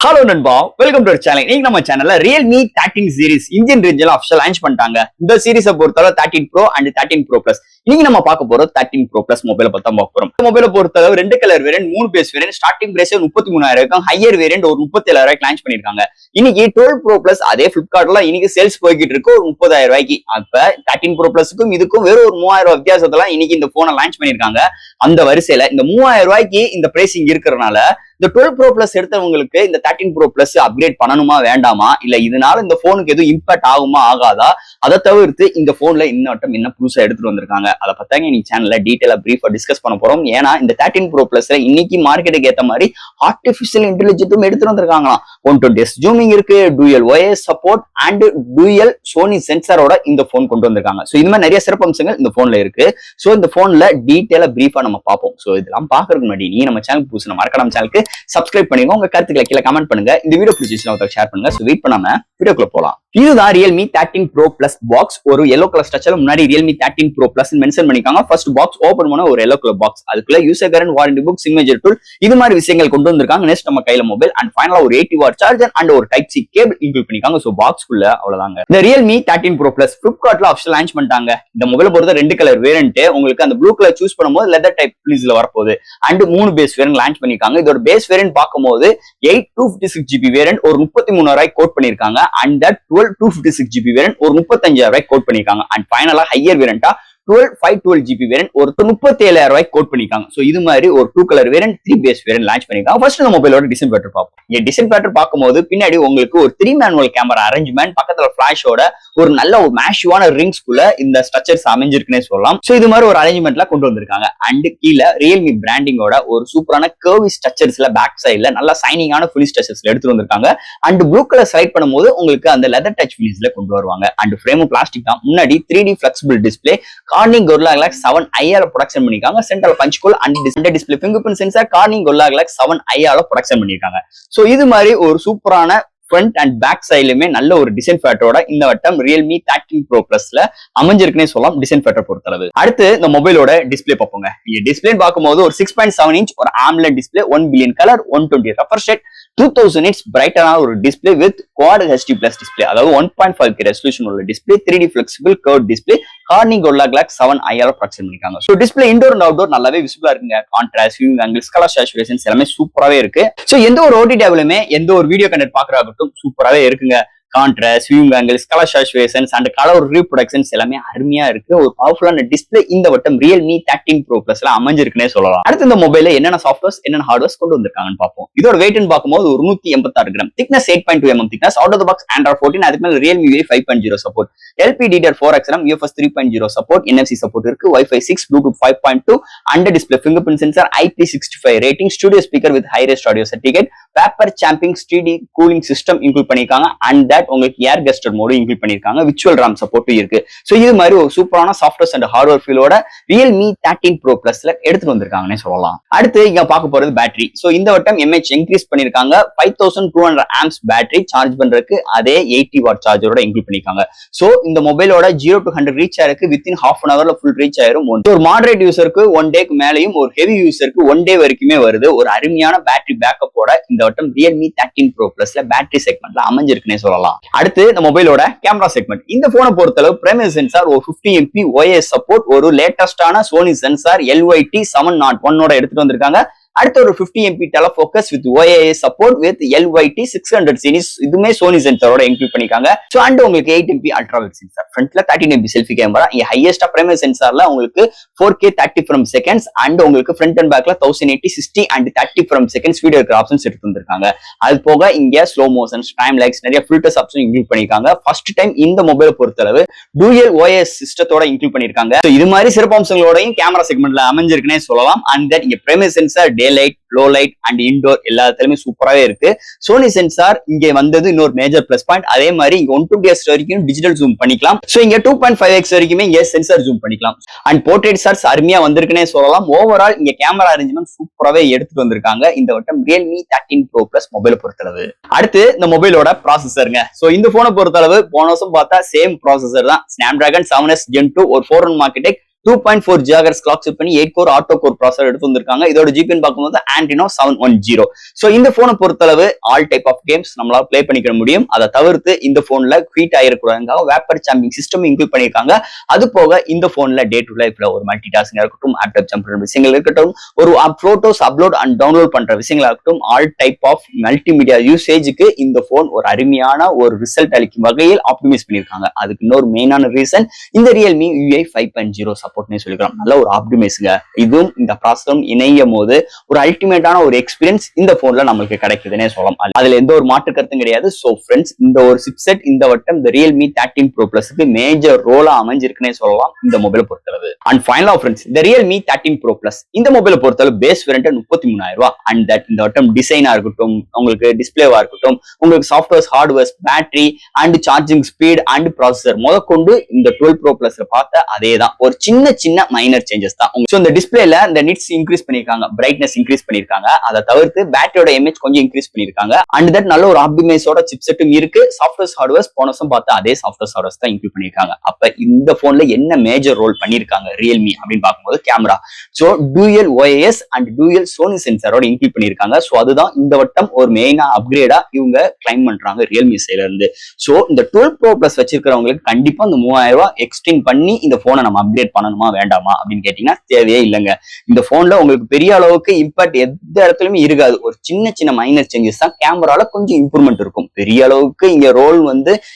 Hello நண்பா, welcome to channel. இன்னைக்கு நம்ம சேனல்ல Realme 13 சீரிஸ் இந்தியன் ரேஞ்சில ஆஃபிஷியல் லான்ச் பண்ணிட்டாங்க. இந்த சீரிஸை பொறுத்தவரை 13 Pro அண்ட் 13 Pro Plus. இன்னைக்கு நம்ம பார்க்க போறோம் 13 Pro Plus மொபைலை பத்தி பார்க்க போறோம். இந்த மொபைலை பொறுத்தளவு 2 colour variant, 3 base variant, starting price 33,000 இருக்கும். ஹையர் வேரியன்ட் ஒரு 37,000 லான்ச் பண்ணிருக்காங்க. இன்னைக்கு 12 Pro Plus அதே Flipkartல இன்னைக்கு சேல்ஸ் போய்கிட்டு இருக்கு ஒரு 30,000 ரூபாய்க்கு. அப்ப 13 Pro Plusக்கும் இதுக்கும் வெறும் ஒரு 3,000 வித்தியாசத்துல இன்னைக்கு இந்த போனை லான்ச் பண்ணிருக்காங்க. அந்த வரிசையில இந்த 3,000 ரூபாய்க்கு இந்த பிரைசிங் இருக்கிறதுனால இந்த 12 Pro Plus எடுத்தவங்களுக்கு இந்த 13 Pro Plus அப்கிரேட் பண்ணணுமா வேண்டாமா, இல்ல இதனால இந்த போனுக்கு எதுவும் இம்பாக்ட் ஆகுமா ஆகாதா, அதை தவிர்த்து இந்த போன்ல இன்னும் என்ன புதுசா எடுத்துட்டு வந்திருக்காங்க அதை பத்தாங்க இன்னைக்கு சேனல்ல டீடைலா பிரீஃபா டிஸ்கஸ் பண்ண போறோம். ஏன்னா இந்த 13 Pro Plusல இன்னைக்கு மார்க்கெட்டுக்கு ஏத்த மாதிரி ஆர்டிபிஷியல் இன்டெலிஜென்ஸும் எடுத்துட்டு வந்திருக்காங்களாம். 120 ஜூமிங் இருக்கு, dual OIS support and dual Sony சென்சாரோட இந்த போன் கொண்டு வந்திருக்காங்க. சோ இந்த மாதிரி நிறைய சிறப்பம்சங்கள் இந்த போன்ல இருக்கு. சோ இந்த போன்ல டீடைலா பிரீஃபா நம்ம பார்ப்போம். சோ இதெல்லாம் பாக்குறதுக்கு முன்னாடி நீ நம்ம சேனல் புதுசு மறக்காம சேனலுக்கு சப்ஸ்கிரைப் பண்ணுங்க, உங்க கருத்துக்களை கீழே கமெண்ட் பண்ணுங்க, இந்த வீடியோ பிடிச்சிருந்தா ஷேர் பண்ணுங்க. சோ வெயிட் பண்ணாம வீடியோக்குள்ள போலாம். இதுதான் Realme 13 Pro Plus பாக்ஸ். ஒரு yellow கலர் ஸ்ட்ரக்சர்ல முன்னாடி Realme 13 Pro Plus மென்ஷன் பண்ணிருக்காங்க. ஃபர்ஸ்ட் பாக்ஸ் ஓபன் பண்ண ஒரு yellow கலர் பாக்ஸ், அதுக்குள்ள user current warranty book, signature tool, இது மாதிரி விஷயங்கள் கொண்டு வந்திருக்காங்க. நெக்ஸ்ட் நம்ம கையில மொபைல் அண்ட் ஃபைனலா ஒரு 80 வாட் சார்ஜர் அண்ட் ஒரு டைப் சி கேபிள் இன்க்ளூட் பண்ணிருக்காங்க. சோ பாக்ஸ்க்குள்ள அவ்வளவுதாங்க. இந்த Realme 13 Pro Plus Flipkartல ஆஃபிஷியல் லான்ச் பண்ணிட்டாங்க. இந்த மொபைலை பொறுத்த 2 கலர் வேரியன்ட், உங்களுக்கு அந்த ப்ளூ கலர் சூஸ் பண்ணும்போது லெதர் டைப் ஃபினிஷ்ல வரப்போகுது. அண்ட் 3 பேஸ் வேரியன்ட் லான்ச் பண்ணிருக்காங்க. இதோட பேஸ் வேரியன்ட் பார்க்கும்போது 8/256GB வேரியன்ட் ஒரு 33,000 கோட் பண்ணிருக்காங்க. அண்ட் தட் 12/256GB வேரியன்ட் ஒரு 35,000 கோட் பண்ணிருக்காங்க. அண்ட் ஃபைனலா ஹையர் வேரியன்டா 512GB வேரியன்ட் ஒரு 37,000 கோட் பண்ணிருக்காங்க. சோ இது மாதிரி ஒரு 2 colour variant, 3 base variant launch பண்ணிருக்காங்க. ஃபர்ஸ்ட் இந்த மொபைலோட டிசைன் பேட்டர் பார்ப்போம். இந்த டிசைன் பேட்டர் பார்க்கும்போது பின்னாடி உங்களுக்கு ஒரு 3 மேனுவல் கேமரா அரேஞ்ச்மெண்ட், பக்கத்துல ஃபிளாஷோட ஒரு நல்ல ஒரு மேஷிவான ரிங்ஸ்குள்ள இந்த ஸ்ட்ரக்சர்ஸ் அமைஞ்சிருக்குன்னே சொல்லலாம். சோ இது மாதிரி ஒரு அரேஞ்ச்மெண்ட்ல கொண்டு வந்திருக்காங்க. அண்ட் கீழே Realme பிராண்டிங்கோட ஒரு சூப்பரான கர்வி ஸ்ட்ரக்சர்ஸ்ல பேக் சைட்ல நல்ல சைனிங்கான ஃபினிஷ் ஸ்ட்ரக்சர்ஸ்ல எடுத்துட்டு வந்திருக்காங்க. அண்ட் ப்ளூ கலர் ஸ்லைட் பண்ணும்போது உங்களுக்கு அந்த லெதர் டச் ஃபினிஷ்ல கொண்டு வருவாங்க. அண்ட் ஃப்ரேம் பிளாஸ்டிக் தான். முன்னாடி 3D flexible display Corning Gorilla Glass 7i protection பண்ணிருக்காங்க. Central punch hole and display fingerprint sensor Corning Gorilla Glass 7i protection பண்ணிருக்காங்க. சோ இது மாதிரி ஒரு சூப்பரான ஃப்ரண்ட் அண்ட் பேக் சைடுலயுமே நல்ல ஒரு டிசைன் ஃபேட்டரோட இந்த வட்டம் Realme 13 Pro Plusல அமைஞ்சிருக்குன்னே சொல்லலாம் டிசைன் ஃபேட்டர் பொறுத்தளவு. அடுத்து இந்த மொபைலோட டிஸ்பிளே பார்ப்போங்க. இந்த டிஸ்பிளே பார்க்கும்போது ஒரு 6.7 இன்ச் ஒரு AMOLED display, 1 billion colour, 120 refresh rate, 2000 nits பிரைட்டரான ஒரு display with Quad HD Plus display, அதாவது 1.5K ரெசல்யூஷன் உள்ள display, 3D flexible curve display, Corning Gorilla Glass 7i protection பண்ணிருக்காங்க. So display indoor and outdoor நல்லாவே விசிபிளா இருக்குங்க. Contrast, viewing angles, colour saturations எல்லாமே சூப்பராவே இருக்கு. சோ எந்த ஒரு OTTலயுமே எந்த ஒரு வீடியோ கண்டென்ட் பாக்குறாகட்டும் சூப்பராவே இருக்குங்க. Contrast, viewing angles, colour saturations and colour reproductions எல்லாமே அருமையா இருக்கு. ஒரு பவர்ஃபுல்லான டிஸ்பிளே இந்த வட்டம் Realme 13 Pro Plusல அமைஞ்சிருக்குன்னே சொல்லலாம். அடுத்து இந்த மொபைல்ல என்னென்ன சாஃப்ட்வேர்ஸ் என்னென்ன ஹார்ட்வேர்ஸ் கொண்டு வந்திருக்காங்கன்னு பார்ப்போம். இதோட வெயிட்னு பார்க்கும்போது ஒரு 186 gram, thickness 8.2 mm thickness, out of the box Android 14, அதுக்கு மேல Realme UI 5.0 support, LPDDR4X RAM, UFS 3.0 support, NFC support இருக்கு, Wi-Fi 6, Bluetooth 5.2, under display fingerprint sensor, IP65 rating, studio speaker with high res audio certificate, vapour chamber steady cooling system include பண்ணிருக்காங்க. And that உங்களுக்கு air gesture mode include பண்ணிருக்காங்க. Virtual RAM சப்போர்ட்டும் இருக்கு. So இது மாதிரி ஒரு சூப்பரான சாஃப்ட்வேர்ஸ் அண்ட் ஹார்ட்வேர் ஃபீலோட Realme 13 Pro Plusல எடுத்துட்டு வந்திருக்காங்கன்னே சொல்லலாம். அடுத்து இங்க பார்க்க போறது பேட்டரி. சோ இந்த வட்டம் mAh இன்க்ரீஸ் பண்ணிருக்காங்க. 5200 amps பேட்டரி சார்ஜ் பண்றதுக்கு அதே 80 வாட் சார்ஜரோட இன்க்ளூட் பண்ணிருக்காங்க. சோ இந்த மொபைலோட 0 to 100 ரீச் ஆயிருக்கு வித்தின் half an hourல ஃபுல் ரீச் ஆயிரும். ஒரு மாடரேட் யூசருக்கு 1 டேக்கு மேலயும், ஒரு ஹெவி யூசருக்கு 1 டே வரைக்குமே வருது. ஒரு அருமையான பேட்டரி பேக்கப்போட இந்த வட்டம் Realme 13 Pro Plusல பேட்டரி செக்மெண்ட்ல அமைஞ்சிருக்குன்னே சொல்லலாம். அடுத்து இந்த மொபைலோட கேமரா செக்மெண்ட். இந்த போனை பொறுத்தளவு பிரைமரி சென்சார் ஒரு 50MP OIS சப்போர்ட், ஒரு லேட்டஸ்டான சோனி சென்சார் LYT 701 எடுத்துட்டு வந்திருக்காங்க. அடுத்து ஒரு 50MP telefocus with OIS support with LYT 600 series, இதுமே சோனி சென்சாரோட இன்க்ளூட் பண்ணிருக்காங்க. சோ அண்ட் உங்களுக்கு 8MP அல்ட்ரா வைட் சென்சார், ஃப்ரண்ட்ல 13MP செல்ஃபி கேமரா, இங்க ஹையஸ்டா பிரைமரி சென்சார்ல உங்களுக்கு 4K 30 frames seconds அண்ட் உங்களுக்கு ஃப்ரண்ட் அண்ட் பேக்ல 1080 60 அண்ட் 30 frames seconds வீடியோ எடுக்கிற ஆப்ஷன்ஸ் எடுத்து வந்திருக்காங்க. அது போக இங்க ஸ்லோ மோஷன்ஸ், டைம் லைக்ஸ், நிறைய ஃபில்டர்ஸ் ஆப்ஷன் இன்க்ளூட் பண்ணிருக்காங்க. ஃபர்ஸ்ட் டைம் இந்த மொபைலை பொறுத்தளவு டூயல் OIS சிஸ்டத்தோட இன்க்ளூட் பண்ணிருக்காங்க. சோ இது மாதிரி சிறப்பம்சங்களோடையும் கேமரா செக்மெண்ட்ல அமைஞ்சிருக்குன்னே சொல்லலாம். அண்ட் தட் இங்க primary sensor day light, low light and indoor எல்லாத்துலயுமே சூப்பராகவே இருக்கு. சோனி சென்சார் இங்க வந்தது இன்னொரு மேஜர் பிளஸ் பாயிண்ட். அதே மாதிரி இங்க 120Hz வரைக்கும் டிஜிட்டல் ஜூம் பண்ணிக்கலாம். சோ இங்க 2.5x வரைக்குமே இங்க சென்சார் ஜூம் பண்ணிக்கலாம். அண்ட் போர்ட்ரேட் ஷாட்ஸ் அருமையா வந்திருக்குன்னே சொல்லலாம். ஓவரால் இங்க கேமரா அரேஞ்ச்மெண்ட் சூப்பராகவே எடுத்துட்டு வந்திருக்காங்க இந்த வட்டம் Realme 13 Pro Plus மொபைலை பொறுத்தளவு. அடுத்து இந்த மொபைலோட ப்ராசஸருங்க. சோ இந்த போனை பொறுத்தளவு போன வருஷம் பார்த்தா சேம் ப்ராசஸர் தான், Snapdragon 7s Gen 2 ஒரு 4 மார்க்கெட்டெக் 2.4 GHz கிளாக் செட் பண்ணி 8 கோர் ஆட்டோ கோர் ப்ராசஸர் எடுத்து வந்திருக்காங்க. இதோட ஜிபின்னு பார்க்கும்போது Adreno 710. சோ இந்த போனை பொறுத்தளவு ஆல் டைப் ஆஃப் கேம்ஸ் நம்மளால பிளே பண்ணிக்க முடியும். அதை தவிர்த்து இந்த போன்ல ஹீட் ஆயிரக்கூடாதுக்காக வேப்பர் சாம்பிங் சிஸ்டம் இன்க்ளூட் பண்ணியிருக்காங்க. அது போக இந்த போன்ல டே டு லைஃப்ல ஒரு மல்டி டாஸ்கிங் இருக்கட்டும், ஆப்டாப் ஜம்ப் விஷயங்கள் இருக்கட்டும், ஒரு போட்டோஸ் அப்லோட் அண்ட் டவுன்லோட் பண்ற விஷயங்களா இருக்கட்டும், ஆல் டைப் ஆஃப் மல்டிமீடியா யூசேஜுக்கு இந்த போன் ஒரு அருமையான ஒரு ரிசல்ட் அளிக்கும் வகையில் ஆப்டிமைஸ் பண்ணியிருக்காங்க. அதுக்கு இன்னொரு மெயினான ரீசன் இந்த ரியல்மி UI 5.0 சப்போர்ட்னே சொல்லிக்கலாம். நல்ல ஒரு ஆப்டிமைஸ்ங்க. இதுவும் இந்த ப்ராசஸரும் இணையும் போது ஒரு அல்டிமேட்டான ஒரு எக்ஸ்பீரியன்ஸ் இந்த போன்ல நமக்கு கிடைக்குதுன்னே சொல்லலாம். அதுல எந்த ஒரு மாற்று கருத்தும் கிடையாது. சோ ஃப்ரெண்ட்ஸ், இந்த ஒரு சிப்செட் இந்த வட்டம் இந்த ரியல்மி 13 Pro Plusக்கு மேஜர் ரோலா அமைஞ்சிருக்குன்னே சொல்லலாம் இந்த மொபைலை பொறுத்தளவு. அண்ட் ஃபைனலா ஃப்ரெண்ட்ஸ், இந்த ரியல்மி 13 Pro Plus இந்த மொபைலை பொறுத்தளவு பேஸ் வேரியன்ட் 33,000 ரூபாய். அண்ட் தட் இந்த வட்டம் டிசைனா இருக்கட்டும், உங்களுக்கு டிஸ்பிளேவா இருக்கட்டும், உங்களுக்கு softwares, hardwares, battery and charging speed and processor முதற்கொண்டு இந்த 12 Pro Plus பார்த்த அதே தான். ஒரு சின்ன மைனர் சேஞ்சஸ் தான். சோ இந்த டிஸ்பிளேல இந்த நிட்ஸ் இன்க்ரீஸ் பண்ணிருக்காங்க, பிரைட்னஸ் இன்க்ரீஸ் பண்ணிருக்காங்க. அதை தவிர்த்து பேட்டரியோட எம்ஏஹெச் கொஞ்சம் இன்க்ரீஸ் பண்ணிருக்காங்க. அண்ட் தட் நல்ல ஒரு ஆப்டிமைஸோட சிப்செட்டும் இருக்கு. சாஃப்ட்வேர்ஸ், ஹார்ட்வேர்ஸ் போன வருஷம் பார்த்து அதே சாஃப்ட்வேர்ஸ், ஹார்ட்வேர்ஸ் தான் இன்க்ளூட் பண்ணிருக்காங்க. அப்ப இந்த போன்ல என்ன மேஜர் ரோல் பண்ணிருக்காங்க ரியல்மி அப்படின்னு பார்க்கும்போது camera. So dual OIS and dual Sony சென்சாரோட இன்க்ளூட் பண்ணிருக்காங்க. சோ அதுதான் இந்த வட்டம் ஒரு மெயினா அப்கிரேடா இவங்க கிளைம் பண்றாங்க ரியல்மி சைட்ல இருந்து. சோ இந்த 12 Pro Plus வச்சிருக்கிறவங்களுக்கு கண்டிப்பா இந்த 3000 ரூபாய் எக்ஸ்டெண்ட் பண்ணி இந்த போனை நம்ம அப்கிரேட் பண்ணணுமா வேண்டாமா அப்படின்னு கேட்டீங்கன்னா தேவையே இல்லைங்க. இந்த போன்ல உங்களுக்கு பெரிய அளவுக்கு இம்பாக்ட் எந்த இடத்துலயுமே இருக்காது. ஒரு சின்ன மைனர் சேஞ்சஸ் தான். கேமரால கொஞ்சம் இம்ப்ரூவ்மெண்ட் இருக்கும். பெரிய அளவுக்கு இங்க ரோல்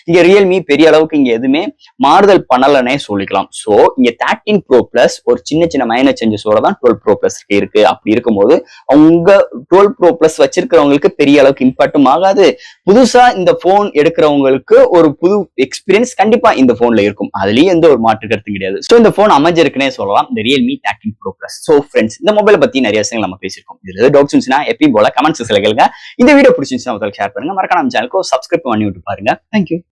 இங்க ரியல்மி பெரிய அளவுக்கு இங்க எதுவுமே மாறுதல் பண்ணலன்னே சொல்லிக்கலாம். சோ இங்க 13 Pro Plus ஒரு சின்ன மைனர் சேஞ்சஸோட தான் 12 Pro Plus இருக்கு. அப்படி இருக்கும்போது அவங்க 12 Pro Plus வச்சிருக்கிறவங்களுக்கு பெரிய அளவுக்கு இம்பாக்டும் ஆகாது. புதுசா இந்த போன் எடுக்கிறவங்களுக்கு ஒரு புது எக்ஸ்பீரியன்ஸ் கண்டிப்பா இந்த போன்ல இருக்கும். அதுலயும் எந்த ஒரு மாற்று கருத்து கிடையாது. சோ இந்த போன் அமைஞ்சிருக்குன்னே சொல்லலாம் இந்த Realme 13 Pro Plus. So friends, இந்த மொபைலை பத்தி நிறைய விஷயங்கள் நம்ம பேசியிருக்கோம். இதுல ஏதாவது டவுட்ஸ் இருந்துச்சுன்னா எப்பயும் போல கமெண்ட்ஸ் கேளுங்க. இந்த வீடியோ பிடிச்சிருந்துச்சுன்னா ஷேர் பண்ணுங்க. மறக்காம நம்ம சேனலுக்கு சப்ஸ்கிரைப் பண்ணி விட்டு பாருங்க. தேங்க்யூ.